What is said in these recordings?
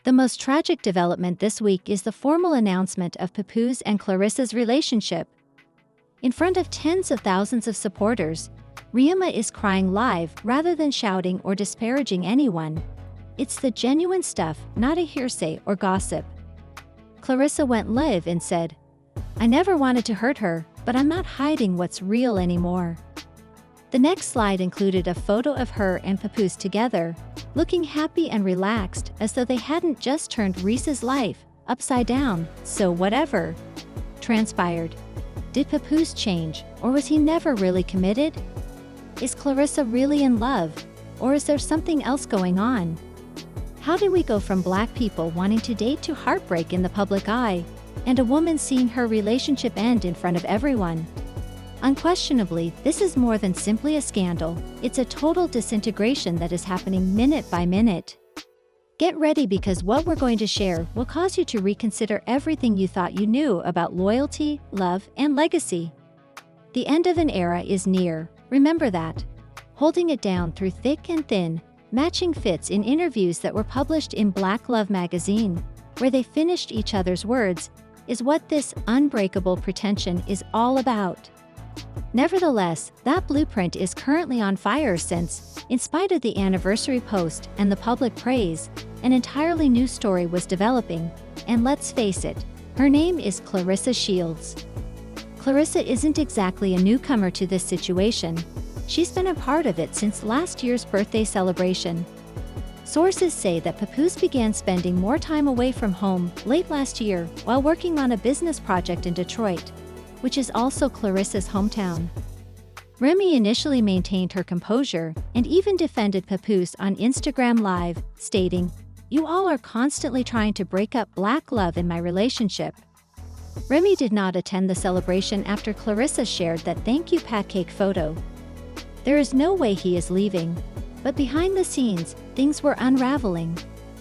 The most tragic development this week is the formal announcement of Papoose and Clarissa's relationship. In front of tens of thousands of supporters, Remy is crying live rather than shouting or disparaging anyone. It's the genuine stuff, not a hearsay or gossip. Claressa went live and said, "I never wanted to hurt her, but I'm not hiding what's real anymore." The next slide included a photo of her and Papoose together, looking happy and relaxed as though they hadn't just turned Reese's life upside down. So whatever transpired. Did Papoose change, or was he never really committed? Is Claressa really in love, or is there something else going on? How did we go from Black people wanting to date to heartbreak in the public eye, and a woman seeing her relationship end in front of everyone? Unquestionably, this is more than simply a scandal. It's a total disintegration that is happening minute by minute. Get ready, because what we're going to share will cause you to reconsider everything you thought you knew about loyalty, love, and legacy. The end of an era is near, remember that. Holding it down through thick and thin, matching fits in interviews that were published in Black Love magazine, where they finished each other's words, is what this unbreakable pretension is all about. Nevertheless, that blueprint is currently on fire since, in spite of the anniversary post and the public praise, an entirely new story was developing, and let's face it, her name is Claressa Shields. Claressa isn't exactly a newcomer to this situation. She's been a part of it since last year's birthday celebration. Sources say that Papoose began spending more time away from home late last year while working on a business project in Detroit, which is also Claressa's hometown. Remy initially maintained her composure and even defended Papoose on Instagram Live, stating, "You all are constantly trying to break up Black love in my relationship." Remy did not attend the celebration after Claressa shared that thank you pancake photo. There is no way he is leaving. But behind the scenes, things were unraveling.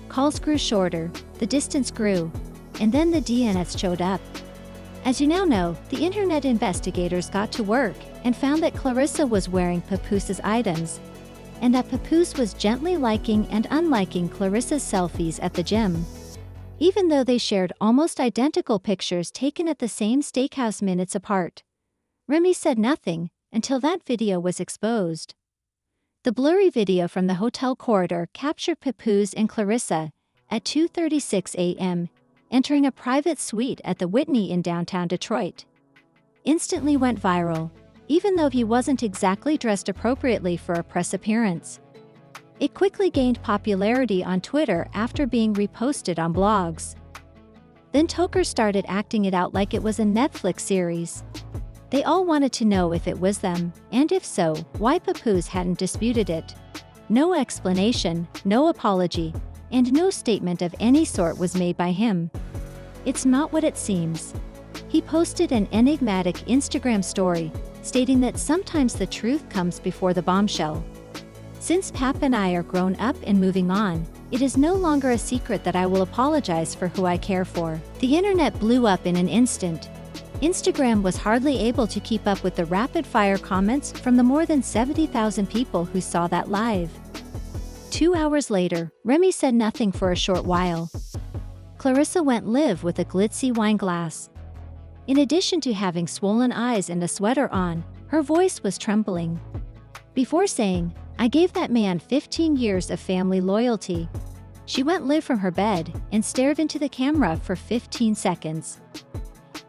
Calls grew shorter, the distance grew, and then the DNS showed up. As you now know, the internet investigators got to work and found that Claressa was wearing Papoose's items, and that Papoose was gently liking and unliking Claressa's selfies at the gym. Even though they shared almost identical pictures taken at the same steakhouse minutes apart. Remy said nothing until that video was exposed. The blurry video from the hotel corridor captured Papoose and Claressa at 2:36 a.m., entering a private suite at the Whitney in downtown Detroit. Instantly went viral, even though he wasn't exactly dressed appropriately for a press appearance. It quickly gained popularity on Twitter after being reposted on blogs. Then Tokers started acting it out like it was a Netflix series. They all wanted to know if it was them, and if so, why Papoose hadn't disputed it. No explanation, no apology, and no statement of any sort was made by him. It's not what it seems. He posted an enigmatic Instagram story, stating that sometimes the truth comes before the bombshell. "Since Pap and I are grown up and moving on, it is no longer a secret that I will apologize for who I care for." The internet blew up in an instant. Instagram was hardly able to keep up with the rapid-fire comments from the more than 70,000 people who saw that live. 2 hours later, Remy said nothing for a short while. Claressa went live with a glitzy wine glass. In addition to having swollen eyes and a sweater on, her voice was trembling. Before saying, "I gave that man 15 years of family loyalty," she went live from her bed and stared into the camera for 15 seconds.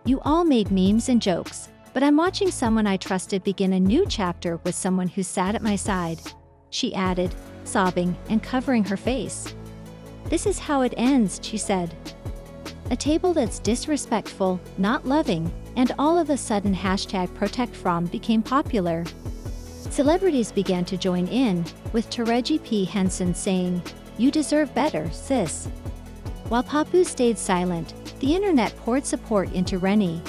"You all made memes and jokes, but I'm watching someone I trusted begin a new chapter with someone who sat at my side," she added, sobbing and covering her face. "This is how it ends," she said. "A table that's disrespectful, not loving, and all of a sudden #ProtectFrom became popular. Celebrities began to join in, with Taraji P. Henson saying, "You deserve better, sis." While Papoose stayed silent, the internet poured support into Remy.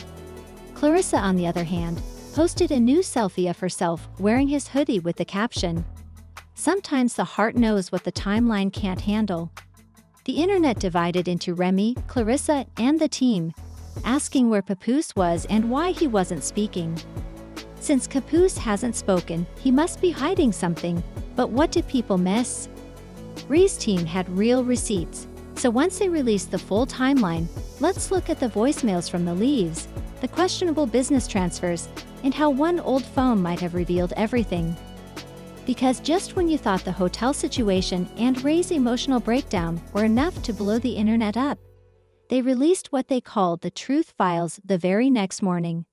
Claressa, on the other hand, posted a new selfie of herself wearing his hoodie with the caption, "Sometimes the heart knows what the timeline can't handle." The internet divided into Remy, Claressa, and the team, asking where Papoose was and why he wasn't speaking. Since Papoose hasn't spoken, he must be hiding something, but what did people miss? Ree's team had real receipts. So once they released the full timeline, let's look at the voicemails from the leaves, the questionable business transfers, and how one old phone might have revealed everything. Because just when you thought the hotel situation and Ray's emotional breakdown were enough to blow the internet up, they released what they called the truth files the very next morning.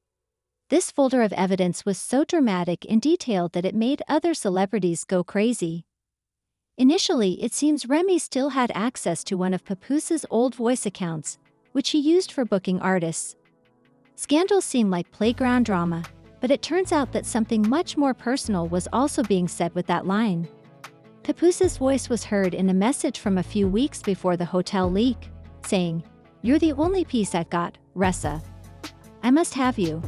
This folder of evidence was so dramatic and detailed that it made other celebrities go crazy. Initially, it seems Remy still had access to one of Papoose's old voice accounts, which he used for booking artists. Scandals seem like playground drama, but it turns out that something much more personal was also being said with that line. Papoose's voice was heard in a message from a few weeks before the hotel leak, saying, "You're the only piece I've got, Ressa. I must have you.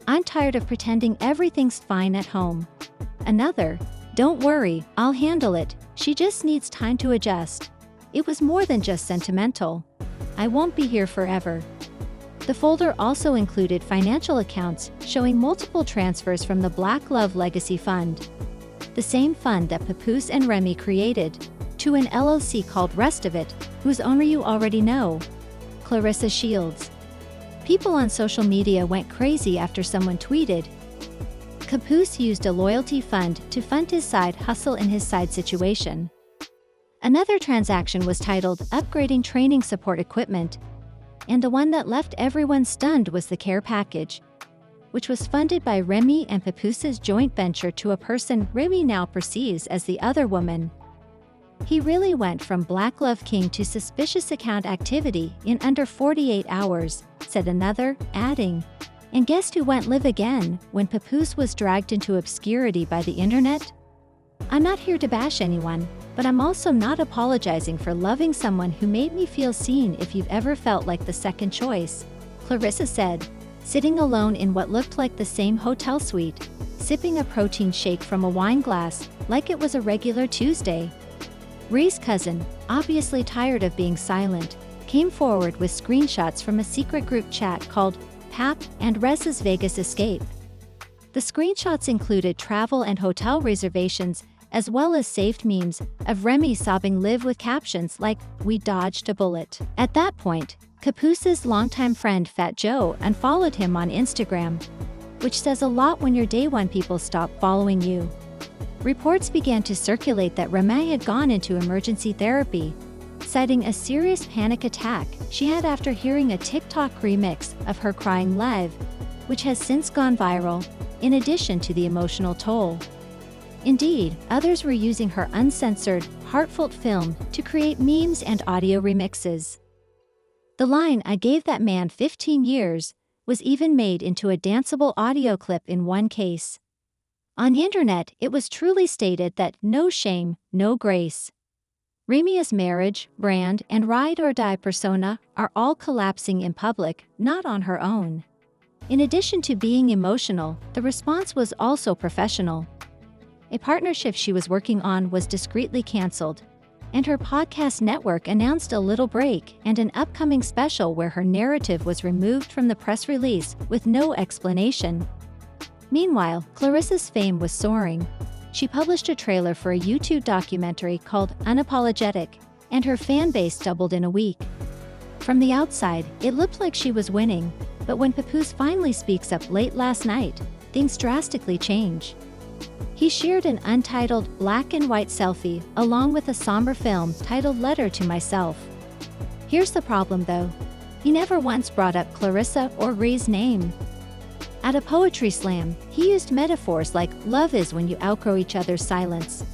I'm tired of pretending everything's fine at home." Another, "Don't worry, I'll handle it. She just needs time to adjust. It was more than just sentimental. I won't be here forever." The folder also included financial accounts showing multiple transfers from the Black Love Legacy Fund, the same fund that Papoose and Remy created, to an LLC called Rest of It, whose owner you already know, Claressa Shields. People on social media went crazy after someone tweeted, "Papoose used a loyalty fund to fund his side hustle in his side situation." Another transaction was titled "Upgrading Training Support Equipment," and the one that left everyone stunned was the care package, which was funded by Remy and Papoose's joint venture to a person Remy now perceives as the other woman. He really went from Black Love King to suspicious account activity in under 48 hours, said another, adding, "And guess who went live again when Papoose was dragged into obscurity by the internet? I'm not here to bash anyone, but I'm also not apologizing for loving someone who made me feel seen if you've ever felt like the second choice," Claressa said, sitting alone in what looked like the same hotel suite, sipping a protein shake from a wine glass like it was a regular Tuesday. Ray's cousin, obviously tired of being silent, came forward with screenshots from a secret group chat called Pap and Ressa's Vegas Escape. The screenshots included travel and hotel reservations, as well as saved memes of Remy sobbing live with captions like, "We dodged a bullet." At that point, Papoose's longtime friend Fat Joe unfollowed him on Instagram, which says a lot when your day one people stop following you. Reports began to circulate that Remy had gone into emergency therapy, citing a serious panic attack she had after hearing a TikTok remix of her crying live, which has since gone viral, in addition to the emotional toll. Indeed, others were using her uncensored, heartfelt film to create memes and audio remixes. The line, "I gave that man 15 years, was even made into a danceable audio clip in one case. On the internet, it was truly stated that no shame, no grace. Remy's marriage, brand, and ride-or-die persona are all collapsing in public, not on her own. In addition to being emotional, the response was also professional. A partnership she was working on was discreetly canceled, and her podcast network announced a little break and an upcoming special where her narrative was removed from the press release with no explanation. Meanwhile, Claressa's fame was soaring. She published a trailer for a YouTube documentary called Unapologetic, and her fan base doubled in a week. From the outside, it looked like she was winning, but when Papoose finally speaks up late last night, things drastically change. He shared an untitled black and white selfie along with a somber film titled Letter to Myself. Here's the problem though. He never once brought up Claressa or Ray's name. At a poetry slam, he used metaphors like love is when you outgrow each other's silence.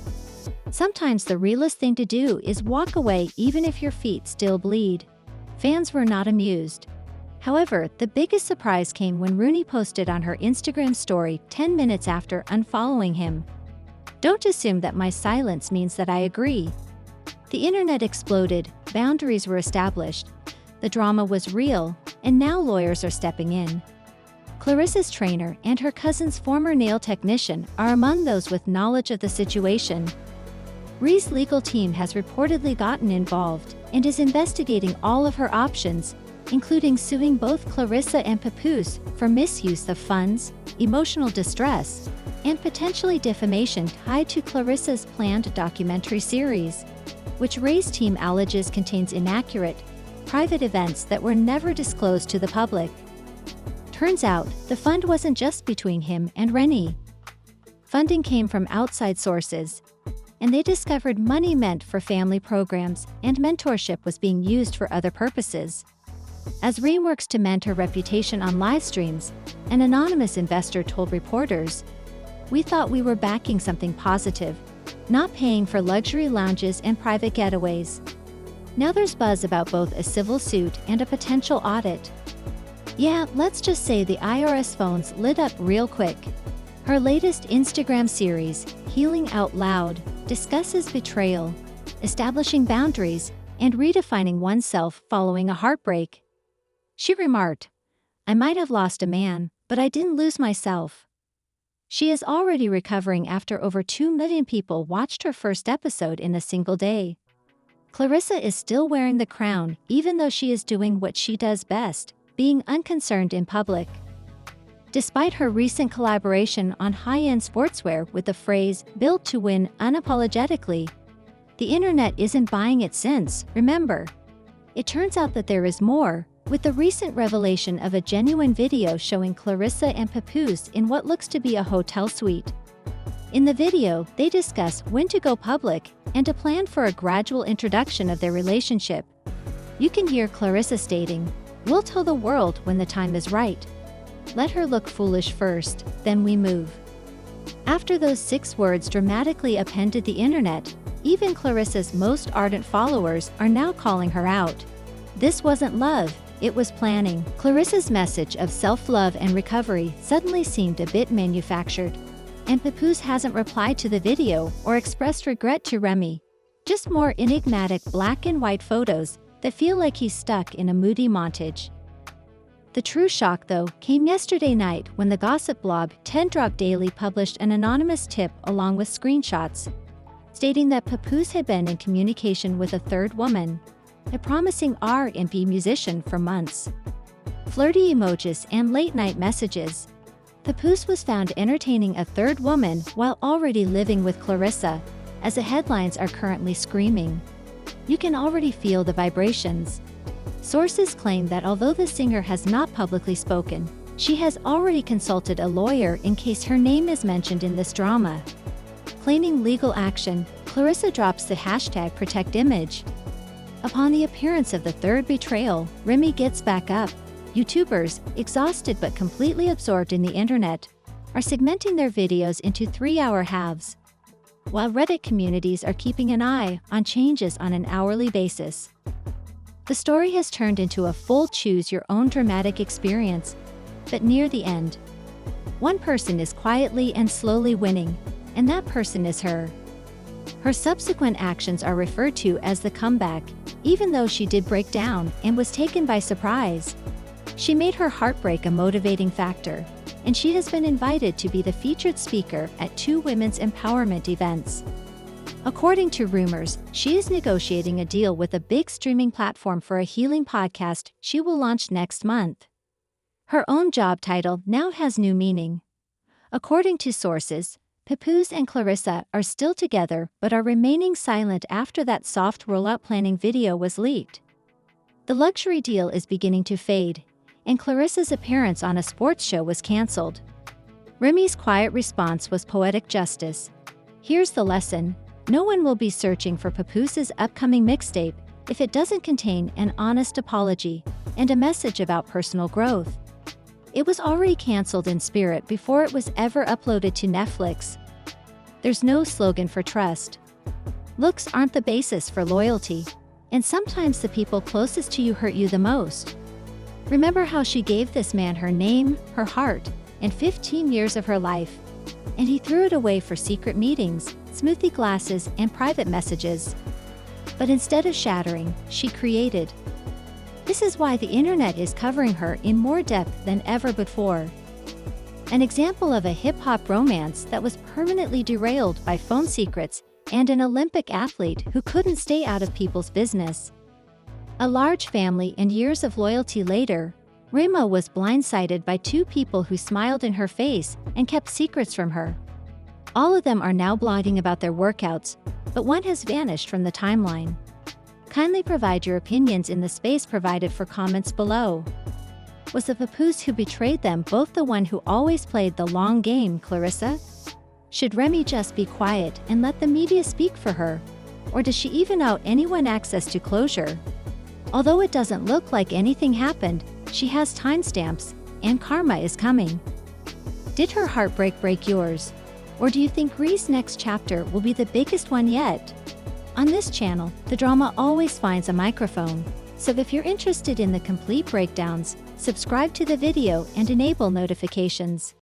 Sometimes the realest thing to do is walk away even if your feet still bleed. Fans were not amused. However, the biggest surprise came when Rooney posted on her Instagram story 10 minutes after unfollowing him. "Don't assume that my silence means that I agree." The internet exploded, boundaries were established, the drama was real, and now lawyers are stepping in. Claressa's trainer and her cousin's former nail technician are among those with knowledge of the situation. Rhee's legal team has reportedly gotten involved and is investigating all of her options, including suing both Claressa and Papoose for misuse of funds, emotional distress, and potentially defamation tied to Claressa's planned documentary series. which race team alleges contains inaccurate, private events that were never disclosed to the public. Turns out, the fund wasn't just between him and Remy. Funding came from outside sources, and they discovered money meant for family programs and mentorship was being used for other purposes. As Remy works to mend her reputation on live streams, an anonymous investor told reporters, "We thought we were backing something positive, not paying for luxury lounges and private getaways." Now there's buzz about both a civil suit and a potential audit. Yeah, let's just say the IRS phones lit up real quick. Her latest Instagram series, Healing Out Loud, discusses betrayal, establishing boundaries, and redefining oneself following a heartbreak. She remarked, "I might have lost a man, but I didn't lose myself." She is already recovering after over 2 million people watched her first episode in a single day. Claressa is still wearing the crown, even though she is doing what she does best, being unconcerned in public. Despite her recent collaboration on high-end sportswear with the phrase, "built to win unapologetically," the internet isn't buying it since, remember. It turns out that there is more, with the recent revelation of a genuine video showing Claressa and Papoose in what looks to be a hotel suite. In the video, they discuss when to go public and a plan for a gradual introduction of their relationship. You can hear Claressa stating, "We'll tell the world when the time is right. Let her look foolish first, then we move." After those 6 words dramatically upended the internet, even Claressa's most ardent followers are now calling her out. This wasn't love, it was planning. Claressa's message of self-love and recovery suddenly seemed a bit manufactured. And Papoose hasn't replied to the video or expressed regret to Remy. Just more enigmatic black and white photos that feel like he's stuck in a moody montage. The true shock, though, came yesterday night when the gossip blog 10 Drop Daily published an anonymous tip along with screenshots, stating that Papoose had been in communication with a third woman, a promising R&B musician, for months. Flirty emojis and late-night messages. Papoose was found entertaining a third woman while already living with Claressa, as the headlines are currently screaming. You can already feel the vibrations. Sources claim that although the singer has not publicly spoken, she has already consulted a lawyer in case her name is mentioned in this drama. Claiming legal action, Claressa drops the hashtag #ProtectImage. Upon the appearance of the third betrayal, Remy gets back up. YouTubers, exhausted but completely absorbed in the internet, are segmenting their videos into 3-hour halves, while Reddit communities are keeping an eye on changes on an hourly basis. The story has turned into a full choose-your-own dramatic experience, but near the end, one person is quietly and slowly winning, and that person is her. Her subsequent actions are referred to as the comeback, even though she did break down and was taken by surprise. She made her heartbreak a motivating factor, and she has been invited to be the featured speaker at 2 women's empowerment events. According to rumors, she is negotiating a deal with a big streaming platform for a healing podcast she will launch next month. Her own job title now has new meaning. According to sources, Papoose and Claressa are still together but are remaining silent after that soft rollout planning video was leaked. The luxury deal is beginning to fade, and Claressa's appearance on a sports show was cancelled. Remy's quiet response was poetic justice. Here's the lesson: no one will be searching for Papoose's upcoming mixtape if it doesn't contain an honest apology and a message about personal growth. It was already cancelled in spirit before it was ever uploaded to Netflix. There's no slogan for trust. Looks aren't the basis for loyalty, and sometimes the people closest to you hurt you the most. Remember how she gave this man her name, her heart, and 15 years of her life, and he threw it away for secret meetings, smoothie glasses, and private messages. But instead of shattering, she created. This is why the internet is covering her in more depth than ever before. An example of a hip-hop romance that was permanently derailed by phone secrets and an Olympic athlete who couldn't stay out of people's business. A large family and years of loyalty later, Remy was blindsided by 2 people who smiled in her face and kept secrets from her. All of them are now blogging about their workouts, but one has vanished from the timeline. Kindly provide your opinions in the space provided for comments below. Was the Papoose who betrayed them both the one who always played the long game, Claressa? Should Remy just be quiet and let the media speak for her? Or does she even out anyone access to closure? Although it doesn't look like anything happened, she has timestamps, and karma is coming. Did her heartbreak break yours? Or do you think Rhee's next chapter will be the biggest one yet? On this channel, the drama always finds a microphone, so if you're interested in the complete breakdowns, subscribe to the video and enable notifications.